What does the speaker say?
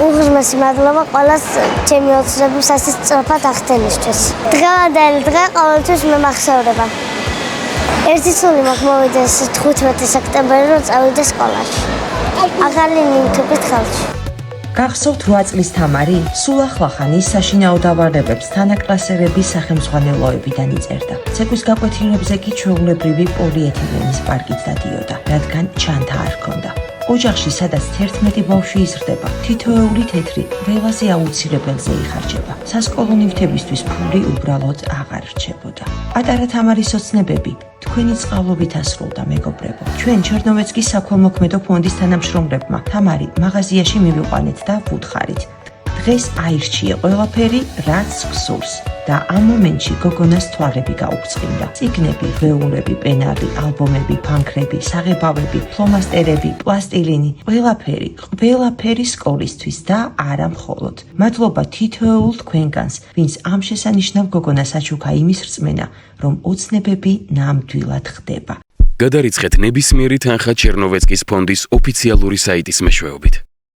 უღრმესი მადლობა ყველას ჩემი ოცნების ასე სწრაფად ახდენისთვის. დღევანდელი დღე ყოველთვის მე მახსოვრება. ერთი ცული მაქვს მოვიდეს 15 სექტემბერში რომ წავიდე სკოლაში. ახალი ნივთებით ხელში. გახსოვთ 8 წლის თამარი? სულ ახლახან ის საშინაო დავარებებს თანაკლასელების სახელმძღვანელოებიდან იწერდა. ცეკვის გაკვეთილებზე კი ჩვეულებრივი პოლიეთილენის პარკით დადიოდა, რადგან ჩანთა არ ჰქონდა. ოჯახში, სადაც 11 ბავშვი იზრდება, თითოეული თეთრი ველაზე აუცილებელზე იხარჯება. სასკოლო ნივთებისთვის ფული უბრალოდ აღარ რჩებოდა. პატარა თამარის ოცნებები თქვენი წყალობით ასრულდა, მეგობრებო. ჩვენ ჩერნოვეცკის საქველმოქმედო ფონდის თანამშრომლებმა თამარი მაღაზიაში მივიყვანეთ და ვუთხარით. დღეს აირჩიე ყველაფერი, რაც გსურს. და ამ მომენტში გოგონას თვალები გაუგწყინდა. წიგნები, ვეულები, პენალი, ალბომები, ფანქრები, საღებავები, ფლომასტერები, პლასტილინი, ყველაფერი სკოლისთვის და არა მხოლოდ. მადლობა თითოეულ თქვენგანს, ვინც ამ შესანიშნავ გოგონას აჩუქა იმის რწმენა, რომ ოცნებები ნამდვილად ხდება. გადარიცხეთ ნებისმიერი თანხა ჩერნოვეცკის ფონდის ოფიციალური საიტის მეშვეობით.